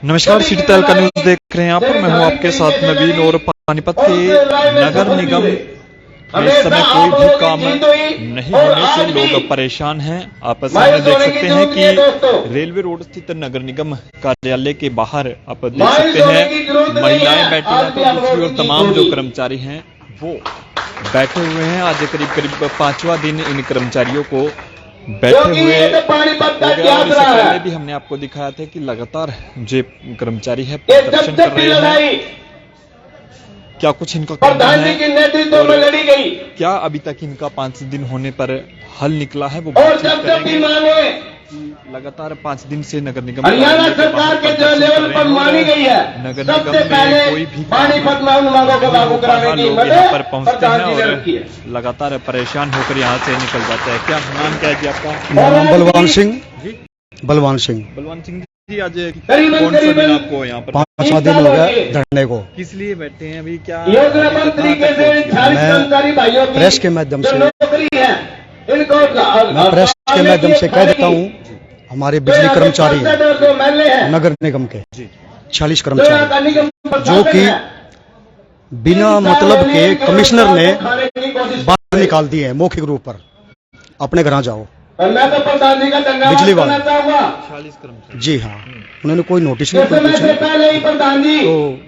नमस्कार, सिटी तहलका न्यूज देख रहे हैं आप और मैं हूं आपके साथ नवीन। और पानीपत के नगर निगम में इस समय कोई भी काम नहीं होने से लोग परेशान हैं। आप सामने देख सकते हैं कि रेलवे रोड स्थित नगर निगम कार्यालय के बाहर आप देख सकते हैं महिलाएं बैठी हैं, तो दूसरी ओर तमाम जो कर्मचारी हैं वो बैठे हुए हैं। आज करीब करीब 5वां दिन इन कर्मचारियों को बैठे हुए हो गया। और इससे पहले भी हमने आपको दिखाया था कि लगातार जो कर्मचारी है प्रदर्शन कर रहे हैं। क्या कुछ इनका कहना है और क्या अभी तक इनका 5 दिन होने पर हल निकला है वो बातचीत करेंगे। लगातार 5 दिन से नगर निगम हरियाणा सरकार के जो लेवल पर मानी गई है, नगर निगम में कोई भी पानीपत में उन मांगों को लागू कराने की लोग यहाँ पर पहुंचते हैं और लगातार परेशान होकर यहाँ से निकल जाते हैं। क्या नाम क्या है जी आपका? नाम बलवान सिंह जी। बलवान सिंह जी, आज कौन सा दिन आपको यहाँ पर? 5वां दिन हो गया धरने को। किस लिए बैठे हैं अभी? क्या मैं प्रेस के माध्यम से कह देता हूँ, हमारे बिजली कर्मचारी हैं नगर निगम के 46 कर्मचारी जो कि बिना मतलब के कमिश्नर ने बाहर निकाल दिए हैं मौखिक रूप पर। अपने घर जाओ बिजली वाले 40 कर्मचारी। जी हाँ, उन्होंने कोई नोटिस नहीं, कोई कुछ नहीं, तो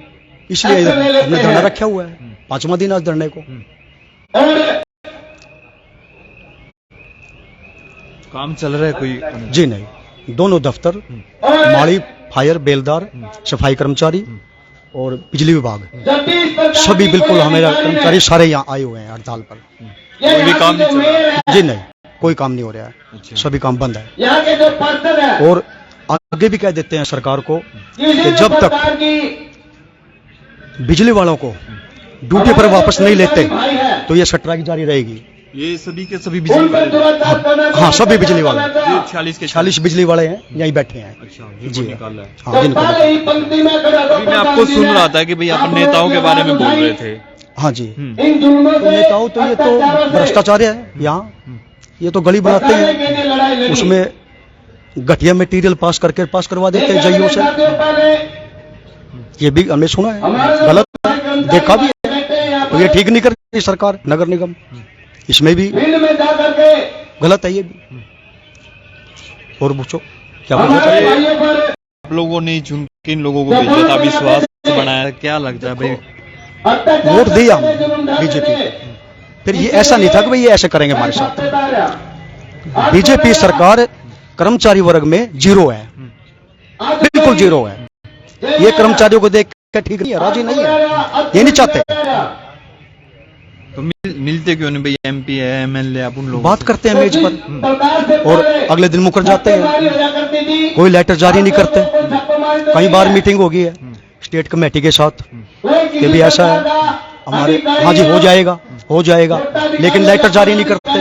इसलिए हमने धरना रखा हुआ है। 5वां दिन आज धरने को। काम चल रहा है कोई? जी नहीं, दोनों दफ्तर, माली, फायर, बेलदार, सफाई कर्मचारी और बिजली विभाग सभी बिल्कुल हमारे कर्मचारी सारे यहाँ आए हुए हैं हड़ताल पर। कोई भी काम नहीं चल रहा? जी नहीं, कोई काम नहीं हो रहा है। अच्छा। सभी काम बंद है। और आगे भी कह देते हैं सरकार को कि जब तक बिजली वालों को ड्यूटी पर वापस नहीं लेते तो ये स्ट्राइक जारी रहेगी। ये सभी के सभी बिजली वाले? हाँ, सभी बिजली वाले 46 बिजली वाले हैं, यहीं बैठे हैं। अच्छा, जी निकाला है। हाँ, जिनको अभी मैं आपको सुन रहा था कि भाई आप नेताओं के बारे में बोल रहे थे। हाँ जी, तो नेताओं तो ये तो भ्रष्टाचार है यहाँ। ये तो गली बनाते हैं, उसमें घटिया मटेरियल पास करवा देते हैं जइयों से। ये भी हमने सुना है, गलत देखा भी है। तो ये ठीक नहीं करती सरकार, नगर निगम, इसमें भी गलत है ये भी। और पूछो क्या आप लोगों ने चुन के इन लोगों को भेजा था, विश्वास बनाया, क्या लगता है भाई? वोट दिया बीजेपी को, फिर ये ऐसा नहीं था कि भाई ये ऐसे करेंगे हमारे साथ। बीजेपी सरकार कर्मचारी वर्ग में 0 है, बिल्कुल 0 है। ये कर्मचारियों को देख कर ठीक नहीं है, राजी नहीं है, ये नहीं चाहते। तो मिलते क्यों नहीं भाई? MP है, MLA, आप उन लोगों बात करते हैं मेज पर और अगले दिन मुकर जाते हैं। कोई लेटर जारी नहीं करते। कई बार मीटिंग हो गई है स्टेट कमेटी के साथ कि भी ऐसा है हमारे, हाँ जी हो जाएगा, लेकिन लेटर जारी नहीं करते।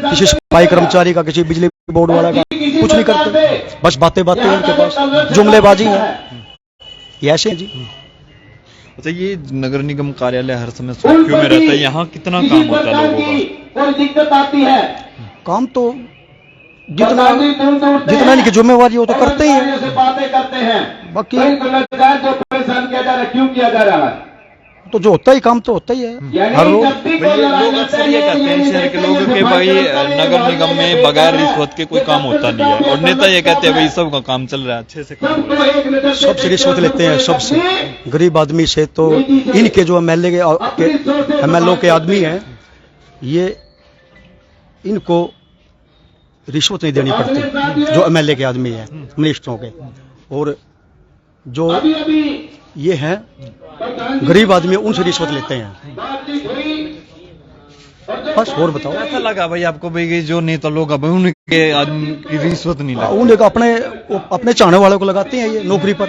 किसी सफाई कर्मचारी का, किसी बिजली बोर्ड वाला का कुछ नहीं करते, बस बातें उनके पास, जुमलेबाजी है। ये ऐसे है जी। अच्छा, ये नगर निगम कार्यालय हर समय सुर्खियों में रहता है, यहाँ कितना काम होता है लोगों का? दिक्कत आती है। काम तो जितना इनकी जिम्मेवारी हो तो करते ही हैं, बातें करते हैं। बाकी जो परेशान किया जा रहा है, क्यों किया जा रहा है? तो जो होता ही काम तो होता ही है हर रोज। लोग अक्सर ये कहते हैं शहर के लोग कि भाई नगर निगम में बगैर रिश्वत के कोई काम होता नहीं है, और नेता ये कहते हैं भाई सबका काम चल रहा है, अच्छे से काम हो रहा है। सबसे रिश्वत लेते हैं, सबसे गरीब आदमी से। तो इनके जो MLO के आदमी हैं, ये इनको रिश्वत नहीं देनी पड़ती, जो MLA के आदमी हैं मिनिस्टरों के। और जो ये हैं गरीब आदमी, उनसे रिश्वत लेते हैं। बस और बताओ ऐसा लगा भाई आपको भाई जो नेता लोग अब उनके आदमी की रिश्वत नहीं लगती? उन्हें अपने चाहने वालों को लगाते हैं ये नौकरी पर,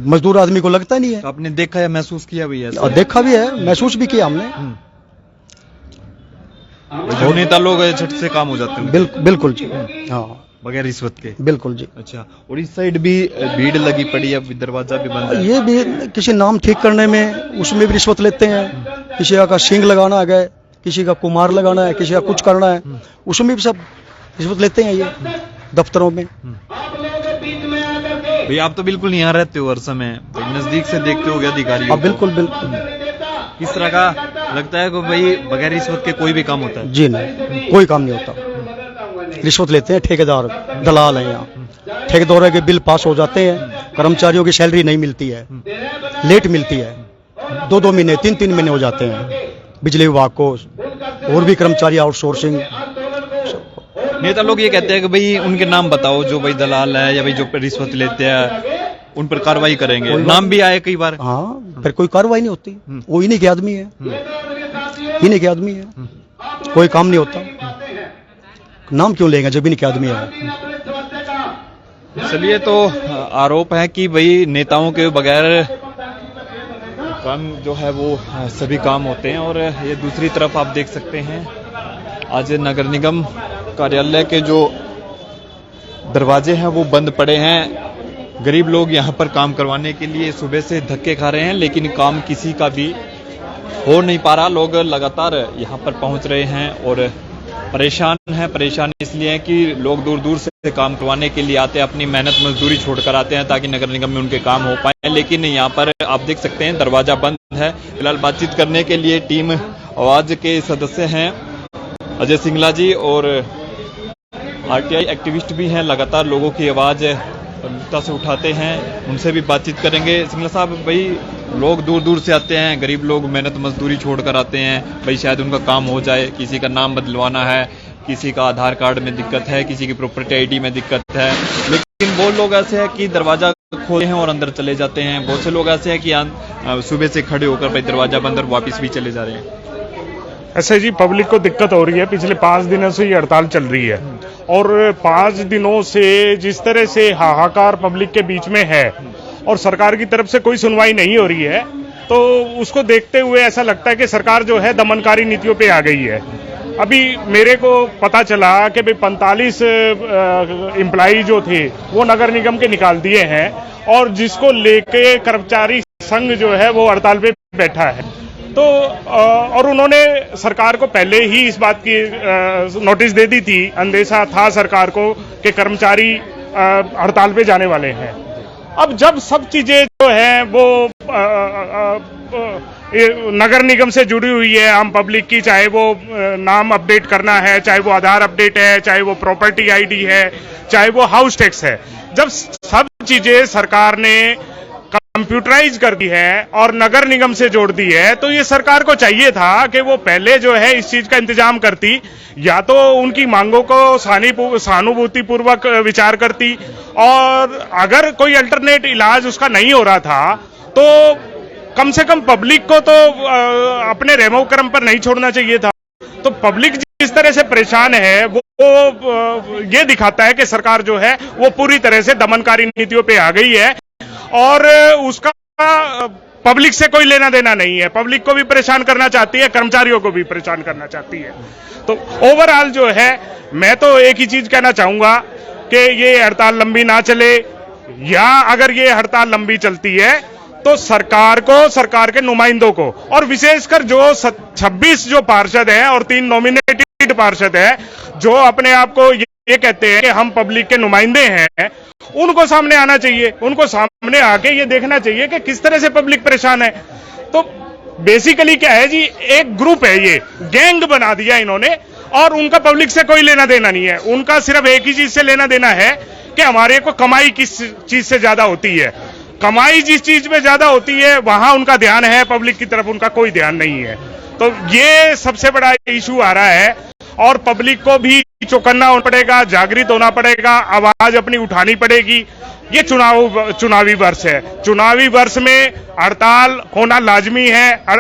मजदूर आदमी को लगता नहीं है। तो आपने देखा है, महसूस किया भी है? और देखा भी है, महसूस भी किया हमने। जो नेता लोग झट से काम हो जाते हैं? बिल्कुल जी, हाँ, बगैर रिश्वत के। बिल्कुल जी। अच्छा, और इस साइड भी भीड़ लगी पड़ी है, दरवाजा भी बंद है। ये भी किसी नाम ठीक करने में, उसमें भी रिश्वत लेते हैं। किसी का सिंह लगाना है, किसी का कुमार लगाना है, किसी का कुछ करना है, उसमें भी सब रिश्वत लेते हैं ये दफ्तरों में। भाई आप तो बिल्कुल यहाँ रहते हो हर समय, नजदीक से देखते हो अधिकारियों हाँ को। बिल्कुल बिल्कुल। किस तरह का लगता है कि भाई बगैर रिश्वत के कोई भी काम होता है? जी नहीं, कोई काम नहीं होता। रिश्वत लेते हैं ठेकेदार, दलाल हैं यहाँ। ठेकेदारों के बिल पास हो जाते हैं, कर्मचारियों की सैलरी नहीं मिलती है, लेट मिलती है, 2-2 महीने 3-3 महीने हो जाते हैं। बिजली विभाग को और भी कर्मचारी आउटसोर्सिंग। नेता लोग ये कहते हैं कि भाई उनके नाम बताओ जो भाई दलाल है या भाई जो रिश्वत लेते हैं, उन पर कार्रवाई करेंगे। नाम भी आए कई बार। हाँ, फिर कोई कार्रवाई नहीं होती। वो इन्हीं के आदमी है, इन्हीं के आदमी है, कोई काम नहीं होता। नाम क्यों लेंगे जब इन्हीं के आदमी है? चलिए, तो आरोप है कि भाई नेताओं के बगैर काम जो है वो सभी काम होते हैं। और ये दूसरी तरफ आप देख सकते हैं, आज नगर निगम कार्यालय के जो दरवाजे हैं वो बंद पड़े हैं। गरीब लोग यहाँ पर काम करवाने के लिए सुबह से धक्के खा रहे हैं, लेकिन काम किसी का भी हो नहीं पा रहा। लोग लगातार यहाँ पर पहुंच रहे हैं और परेशान हैं। परेशान इसलिए हैं कि लोग दूर दूर से काम करवाने के लिए आते हैं, अपनी मेहनत मजदूरी छोड़कर आते हैं ताकि नगर निगम में उनके काम हो पाए। लेकिन यहाँ पर आप देख सकते हैं दरवाजा बंद है। फिलहाल बातचीत करने के लिए टीम आवाज के सदस्य हैं अजय सिंगला जी, और आरटीआई एक्टिविस्ट भी हैं, लगातार लोगों की आवाज प्रमुखता से उठाते हैं। उनसे भी बातचीत करेंगे। सिंगला साहब, भाई लोग दूर दूर से आते हैं, गरीब लोग मेहनत मजदूरी छोड़कर आते हैं, भाई शायद उनका काम हो जाए। किसी का नाम बदलवाना है, किसी का आधार कार्ड में दिक्कत है, किसी की प्रॉपर्टी आईडी में दिक्कत है, लेकिन वो लोग ऐसे हैं कि दरवाजा खोलते हैं और अंदर चले जाते हैं। बहुत से लोग ऐसे हैं कि सुबह से खड़े होकर भाई दरवाजा बंद और वापस भी चले जा रहे हैं। ऐसे जी पब्लिक को दिक्कत हो रही है। पिछले 5 दिनों से ये हड़ताल चल रही है और 5 दिनों से जिस तरह से हाहाकार पब्लिक के बीच में है और सरकार की तरफ से कोई सुनवाई नहीं हो रही है, तो उसको देखते हुए ऐसा लगता है कि सरकार जो है दमनकारी नीतियों पे आ गई है। अभी मेरे को पता चला कि भाई 45 एम्प्लॉई जो थे वो नगर निगम के निकाल दिए हैं और जिसको लेके कर्मचारी संघ जो है वो हड़ताल पे बैठा है। तो और उन्होंने सरकार को पहले ही इस बात की नोटिस दे दी थी, अंदेशा था सरकार को कि कर्मचारी हड़ताल पे जाने वाले हैं। अब जब सब चीजें जो है वो नगर निगम से जुड़ी हुई है आम पब्लिक की, चाहे वो नाम अपडेट करना है, चाहे वो आधार अपडेट है, चाहे वो प्रॉपर्टी आईडी है, चाहे वो हाउस टैक्स है, जब सब चीजें सरकार ने कंप्यूटराइज कर दी है और नगर निगम से जोड़ दी है, तो ये सरकार को चाहिए था कि वो पहले जो है इस चीज का इंतजाम करती, या तो उनकी मांगों को सहानुभूति पूर्वक विचार करती, और अगर कोई अल्टरनेट इलाज उसका नहीं हो रहा था तो कम से कम पब्लिक को तो अपने रहमो करम पर नहीं छोड़ना चाहिए था। तो पब्लिक जिस तरह से परेशान है वो ये दिखाता है कि सरकार जो है वो पूरी तरह से दमनकारी नीतियों पे आ गई है और उसका पब्लिक से कोई लेना देना नहीं है। पब्लिक को भी परेशान करना चाहती है, कर्मचारियों को भी परेशान करना चाहती है। तो ओवरऑल जो है मैं तो एक ही चीज कहना चाहूंगा कि ये हड़ताल लंबी ना चले, या अगर ये हड़ताल लंबी चलती है तो सरकार को, सरकार के नुमाइंदों को, और विशेषकर जो 26 जो पार्षद हैं और 3 नॉमिनेटेड पार्षद हैं जो अपने आप को ये कहते हैं कि हम पब्लिक के नुमाइंदे हैं, उनको सामने आना चाहिए। उनको सामने आके ये देखना चाहिए कि किस तरह से पब्लिक परेशान है। तो बेसिकली क्या है जी, एक ग्रुप है, ये गैंग बना दिया इन्होंने और उनका पब्लिक से कोई लेना देना नहीं है। उनका सिर्फ एक ही चीज से लेना देना है कि हमारे को कमाई किस चीज से ज्यादा होती है। कमाई जिस चीज में ज्यादा होती है वहां उनका ध्यान है, पब्लिक की तरफ उनका कोई ध्यान नहीं है। तो ये सबसे बड़ा इशू आ रहा है और पब्लिक को भी चौकन्ना होना पड़ेगा, जागृत होना पड़ेगा, आवाज अपनी उठानी पड़ेगी। ये चुनावी वर्ष है, चुनावी वर्ष में हड़ताल होना लाजमी है,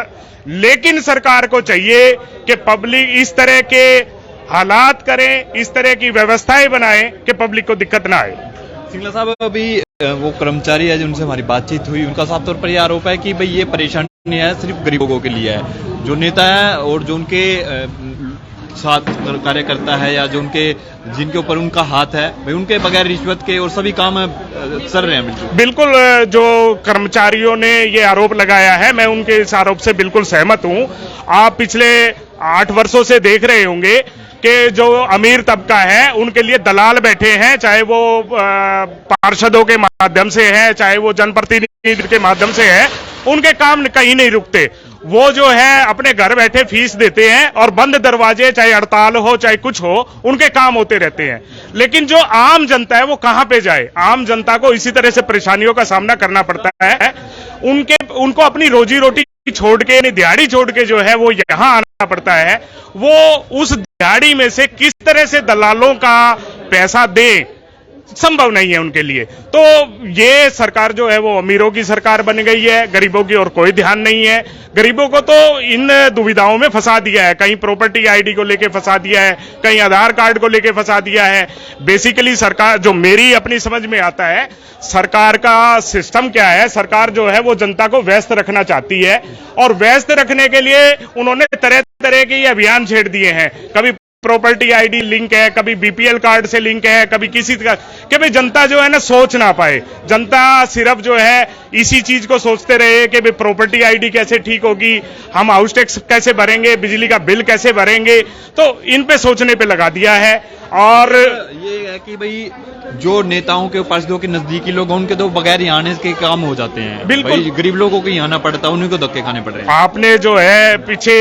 लेकिन सरकार को चाहिए कि पब्लिक इस तरह के हालात करें, इस तरह की व्यवस्थाएं बनाएं कि पब्लिक को दिक्कत ना आए। सिंगला साहब, अभी वो कर्मचारी है जिनसे हमारी बातचीत हुई, उनका साफ तौर पर यह आरोप है कि भाई ये परेशानी है सिर्फ गरीब लोगों के लिए है। जो नेता है और जो उनके साथ कार्यकर्ता है या जो उनके जिनके ऊपर उनका हाथ है, भाई उनके बगैर रिश्वत के और सभी काम चल रहे हैं। बिल्कुल, जो कर्मचारियों ने ये आरोप लगाया है मैं उनके इस आरोप से बिल्कुल सहमत हूं। आप पिछले 8 वर्षों से देख रहे होंगे कि जो अमीर तबका है उनके लिए दलाल बैठे हैं, चाहे वो पार्षदों के माध्यम से है, चाहे वो जनप्रतिनिधि के माध्यम से है, उनके काम कहीं नहीं रुकते। वो जो है अपने घर बैठे फीस देते हैं और बंद दरवाजे, चाहे हड़ताल हो चाहे कुछ हो, उनके काम होते रहते हैं। लेकिन जो आम जनता है वो कहां पे जाए? आम जनता को इसी तरह से परेशानियों का सामना करना पड़ता है। उनको अपनी रोजी रोटी छोड़ के, दिहाड़ी छोड़ के जो है वो यहां आना पड़ता है। वो उस दिहाड़ी में से किस तरह से दलालों का पैसा दे, संभव नहीं है उनके लिए। तो ये सरकार जो है वो अमीरों की सरकार बन गई है, गरीबों की और कोई ध्यान नहीं है। गरीबों को तो इन दुविधाओं में फंसा दिया है, कहीं प्रॉपर्टी आईडी को लेके फंसा दिया है, कहीं आधार कार्ड को लेके फंसा दिया है। बेसिकली सरकार, जो मेरी अपनी समझ में आता है, सरकार का सिस्टम क्या है, सरकार जो है वो जनता को व्यस्त रखना चाहती है और व्यस्त रखने के लिए उन्होंने तरह तरह के ये अभियान छेड़ दिए हैं। कभी प्रॉपर्टी आईडी लिंक है, कभी बीपीएल कार्ड से लिंक है, कभी किसी का, कि भाई जनता जो है ना सोच ना पाए। जनता सिर्फ जो है इसी चीज को सोचते रहे कि भाई प्रॉपर्टी आईडी कैसे ठीक होगी, हम हाउस टैक्स कैसे भरेंगे, बिजली का बिल कैसे भरेंगे, तो इन पे सोचने पे लगा दिया है। और ये है कि भाई जो नेताओं के पार्षदों के नजदीकी लोग हैं, उनके तो बगैर ही आने के काम हो जाते हैं। बिल्कुल। गरीब लोगों को ही आना पड़ता है, उन्हीं को धक्के खाने पड़ रहे हैं। आपने जो है पीछे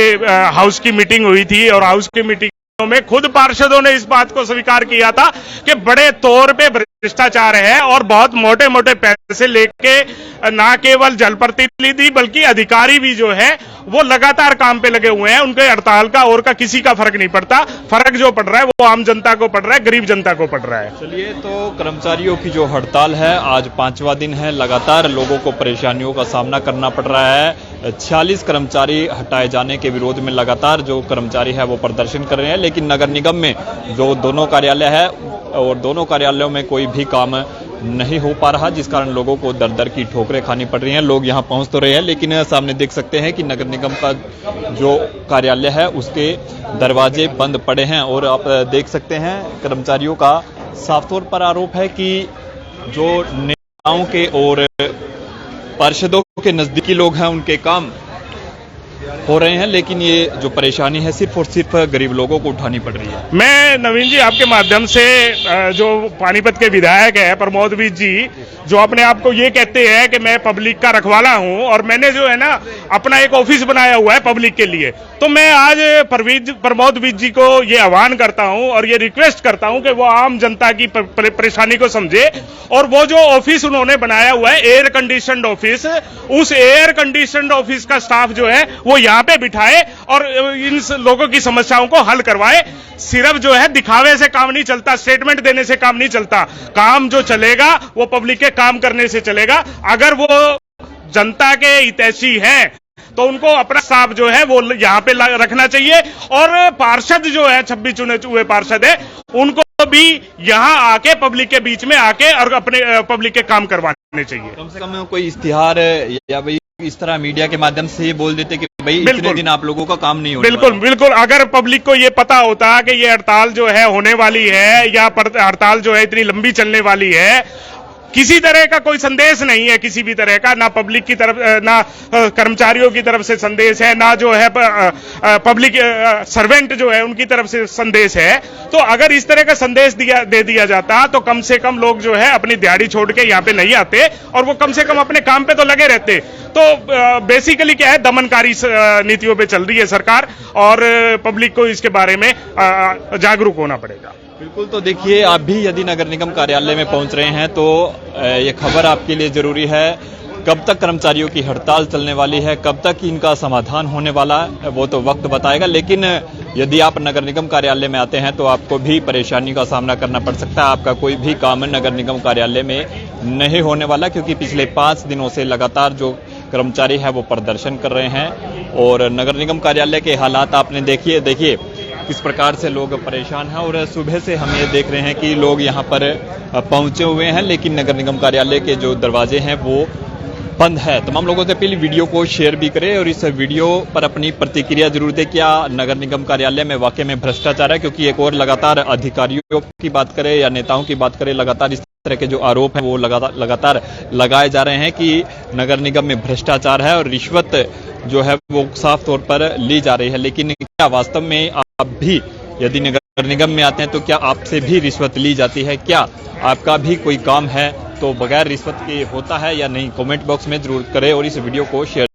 हाउस की मीटिंग हुई थी और हाउस की मीटिंग में खुद पार्षदों ने इस बात को स्वीकार किया था कि बड़े तौर पे भ्रष्टाचार है और बहुत मोटे मोटे पैसे लेके ना केवल जनप्रतिनिधि बल्कि अधिकारी भी जो है वो लगातार काम पे लगे हुए हैं। उनके हड़ताल का और का किसी का फर्क नहीं पड़ता। फर्क जो पड़ रहा है वो आम जनता को पड़ रहा है, गरीब जनता को पड़ रहा है। चलिए, तो कर्मचारियों की जो हड़ताल है आज 5वां दिन है, लगातार लोगों को परेशानियों का सामना करना पड़ रहा है। 46 कर्मचारी हटाए जाने के विरोध में लगातार जो कर्मचारी है वो प्रदर्शन कर रहे हैं, लेकिन नगर निगम में जो दोनों कार्यालय है और दोनों कार्यालयों में कोई भी काम नहीं हो पा रहा, जिस कारण लोगों को दर दर की ठोकरें खानी पड़ रही हैं। लोग यहां पहुंच तो रहे हैं, लेकिन सामने देख सकते हैं कि नगर निगम का जो कार्यालय है उसके दरवाजे बंद पड़े हैं और आप देख सकते हैं कर्मचारियों का साफ तौर पर आरोप है कि जो नेताओं के और पार्षदों के नजदीकी लोग हैं उनके काम हो रहे हैं, लेकिन ये जो परेशानी है सिर्फ और सिर्फ गरीब लोगों को उठानी पड़ रही है। मैं नवीन जी आपके माध्यम से जो पानीपत के विधायक है प्रमोद विज जी, जो अपने आप को ये कहते हैं कि मैं पब्लिक का रखवाला हूं और मैंने जो है ना अपना एक ऑफिस बनाया हुआ है पब्लिक के लिए, तो मैं आज प्रमोद विज जी को ये आह्वान करता हूं और ये रिक्वेस्ट करता हूं कि वो आम जनता की परेशानी को समझे और वो जो ऑफिस उन्होंने बनाया हुआ है एयर कंडीशनड ऑफिस, उस एयर कंडीशनड ऑफिस का स्टाफ जो है वो यहां पे बिठाए और इन लोगों की समस्याओं को हल करवाए। सिर्फ जो है दिखावे से काम नहीं चलता, स्टेटमेंट देने से काम नहीं चलता। काम जो चलेगा वो पब्लिक के काम करने से चलेगा। अगर वो जनता के हितैषी हैं तो उनको अपना स्टाफ जो है वो यहां पे रखना चाहिए और पार्षद जो है 26 चुने हुए पार्षद है उनको भी यहां आके पब्लिक के बीच में आके और अपने पब्लिक के काम करवाने चाहिए। कम से कम कोई इश्तिहार या भाई इस तरह मीडिया के माध्यम से ये बोल देते कि भाई इतने दिन आप लोगों का काम नहीं होने बिल्कुल वाला। बिल्कुल। अगर पब्लिक को ये पता होता कि ये हड़ताल जो है होने वाली है या हड़ताल जो है इतनी लंबी चलने वाली है, किसी तरह का कोई संदेश नहीं है, किसी भी तरह का, ना पब्लिक की तरफ, ना कर्मचारियों की तरफ से संदेश है, ना जो है पब्लिक सर्वेंट जो है उनकी तरफ से संदेश है। तो अगर इस तरह का संदेश दे दिया जाता तो कम से कम लोग जो है अपनी दिहाड़ी छोड़ के यहाँ पे नहीं आते और वो कम से कम अपने काम पे तो लगे रहते। तो बेसिकली क्या है, दमनकारी नीतियों पे चल रही है सरकार और पब्लिक को इसके बारे में जागरूक होना पड़ेगा। बिल्कुल। तो देखिए, आप भी यदि नगर निगम कार्यालय में पहुंच रहे हैं तो ये खबर आपके लिए जरूरी है। कब तक कर्मचारियों की हड़ताल चलने वाली है, कब तक इनका समाधान होने वाला है, वो तो वक्त बताएगा। लेकिन यदि आप नगर निगम कार्यालय में आते हैं तो आपको भी परेशानी का सामना करना पड़ सकता है। आपका कोई भी काम नगर निगम कार्यालय में नहीं होने वाला, क्योंकि पिछले 5 दिनों से लगातार जो कर्मचारी है वो प्रदर्शन कर रहे हैं और नगर निगम कार्यालय के हालात आपने देखिए किस प्रकार से लोग परेशान हैं। और सुबह से हम ये देख रहे हैं कि लोग यहाँ पर पहुंचे हुए हैं, लेकिन नगर निगम कार्यालय के जो दरवाजे हैं वो बंद है। तमाम लोगों से पहले वीडियो को शेयर भी करें और इस वीडियो पर अपनी प्रतिक्रिया जरूर दें। क्या नगर निगम कार्यालय में वाकई में भ्रष्टाचार है? क्योंकि एक और लगातार अधिकारियों की बात करें या नेताओं की बात करें, लगातार इस तरह के जो आरोप हैं वो लगातार लगाए जा रहे हैं कि नगर निगम में भ्रष्टाचार है और रिश्वत जो है वो साफ तौर पर ली जा रही है। लेकिन क्या वास्तव में आप भी यदि नगर नगर निगम में आते हैं तो क्या आपसे भी रिश्वत ली जाती है? क्या आपका भी कोई काम है तो बगैर रिश्वत के होता है या नहीं? कमेंट बॉक्स में जरूर करें और इस वीडियो को शेयर